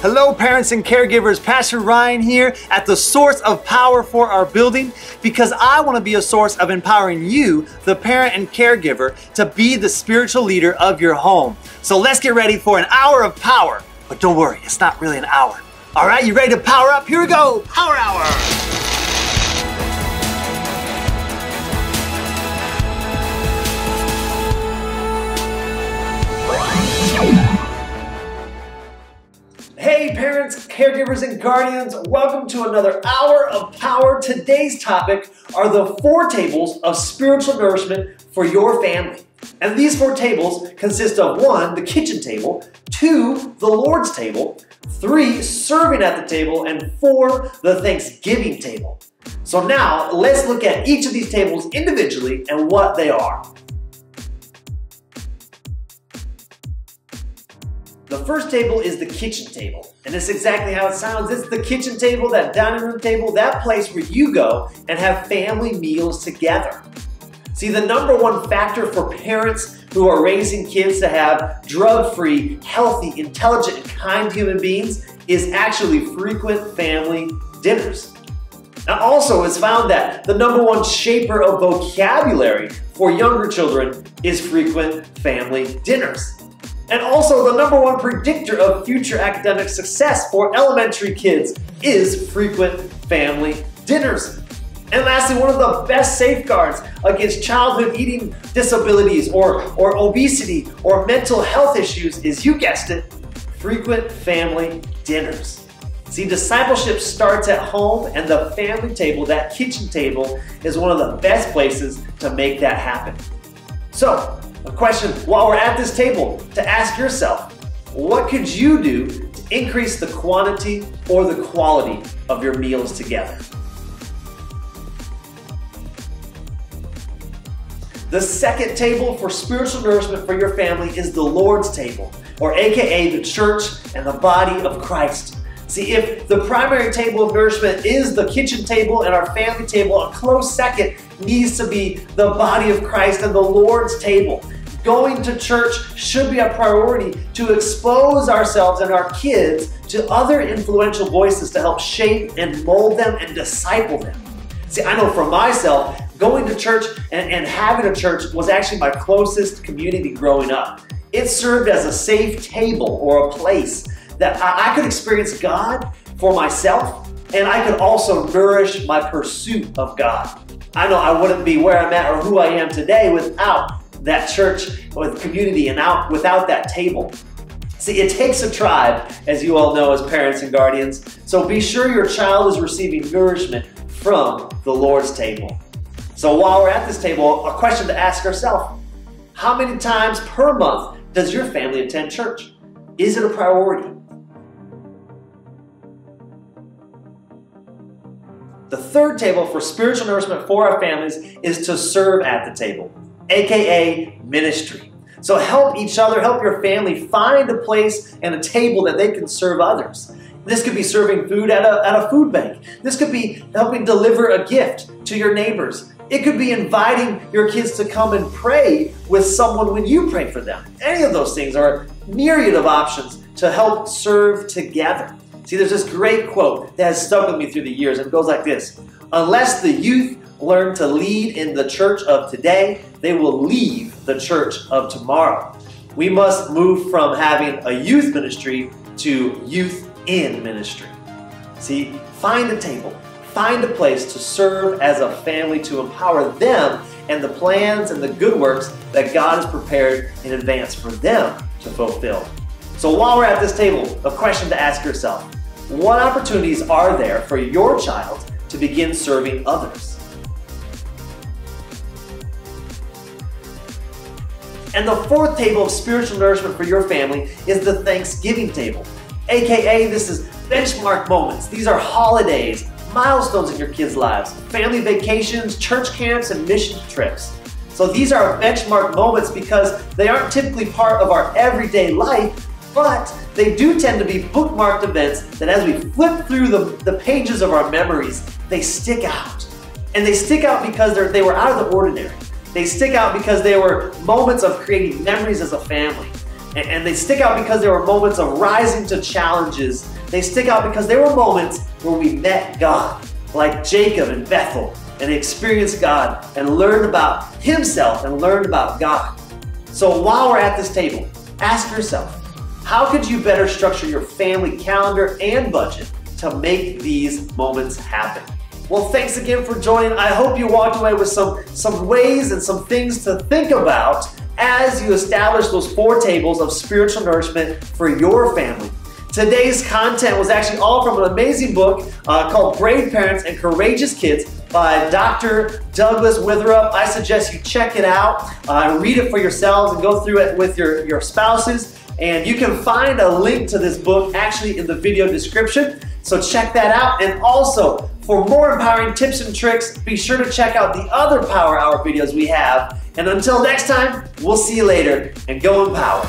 Hello parents and caregivers, Pastor Ryan here at the source of power for our building, because I want to be a source of empowering you, the parent and caregiver, to be the spiritual leader of your home. So let's get ready for an hour of power. But don't worry, it's not really an hour. All right, you ready to power up? Here we go, Power Hour. Hey parents, caregivers, and guardians, welcome to another hour of power. Today's topic are the 4 tables of spiritual nourishment for your family. And these 4 tables consist of 1, the kitchen table, 2, the Lord's table, 3, serving at the table, and 4, the Thanksgiving table. So now let's look at each of these tables individually and what they are. The first table is the kitchen table, and it's exactly how it sounds. It's the kitchen table, that dining room table, that place where you go and have family meals together. See, the number 1 factor for parents who are raising kids to have drug-free, healthy, intelligent, and kind human beings is actually frequent family dinners. Now also, it's found that the number 1 shaper of vocabulary for younger children is frequent family dinners. And also, the number 1 predictor of future academic success for elementary kids is frequent family dinners. And lastly, one of the best safeguards against childhood eating disabilities or obesity or mental health issues is, you guessed it, frequent family dinners. See, discipleship starts at home, and the family table, that kitchen table, is one of the best places to make that happen. So, a question while we're at this table to ask yourself, what could you do to increase the quantity or the quality of your meals together? The second table for spiritual nourishment for your family is the Lord's table, or AKA the church and the body of Christ. See, if the primary table of nourishment is the kitchen table and our family table, a close second needs to be the body of Christ and the Lord's table. Going to church should be a priority to expose ourselves and our kids to other influential voices to help shape and mold them and disciple them. See, I know for myself, going to church and having a church was actually my closest community growing up. It served as a safe table or a place that I could experience God for myself, and I could also nourish my pursuit of God. I know I wouldn't be where I'm at or who I am today without that church or community and without that table. See, it takes a tribe, as you all know as parents and guardians, so be sure your child is receiving nourishment from the Lord's table. So while we're at this table, a question to ask ourselves: how many times per month does your family attend church? Is it a priority? The third table for spiritual nourishment for our families is to serve at the table, AKA ministry. So help each other, help your family find a place and a table that they can serve others. This could be serving food at a food bank. This could be helping deliver a gift to your neighbors. It could be inviting your kids to come and pray with someone when you pray for them. Any of those things are a myriad of options to help serve together. See, there's this great quote that has stuck with me through the years, and it goes like this: unless the youth learn to lead in the church of today, they will leave the church of tomorrow. We must move from having a youth ministry to youth in ministry. See, find a table, find a place to serve as a family to empower them and the plans and the good works that God has prepared in advance for them to fulfill. So while we're at this table, a question to ask yourself: what opportunities are there for your child to begin serving others? And the fourth table of spiritual nourishment for your family is the Thanksgiving table, AKA this is benchmark moments. These are holidays, milestones in your kids' lives, family vacations, church camps, and mission trips. So these are benchmark moments because they aren't typically part of our everyday life, but they do tend to be bookmarked events that as we flip through the pages of our memories, they stick out. And they stick out because they were out of the ordinary. They stick out because they were moments of creating memories as a family. And they stick out because they were moments of rising to challenges. They stick out because they were moments where we met God, like Jacob in Bethel, and experienced God and learned about himself and learned about God. So while we're at this table, ask yourself, how could you better structure your family calendar and budget to make these moments happen? Well, thanks again for joining. I hope you walked away with some ways and some things to think about as you establish those 4 tables of spiritual nourishment for your family. Today's content was actually all from an amazing book called Brave Parents and Courageous Kids by Dr. Douglas Witherup. I suggest you check it out, read it for yourselves, and go through it with your spouses. And you can find a link to this book actually in the video description. So check that out. And also, for more empowering tips and tricks, be sure to check out the other Power Hour videos we have. And until next time, we'll see you later, and go empower.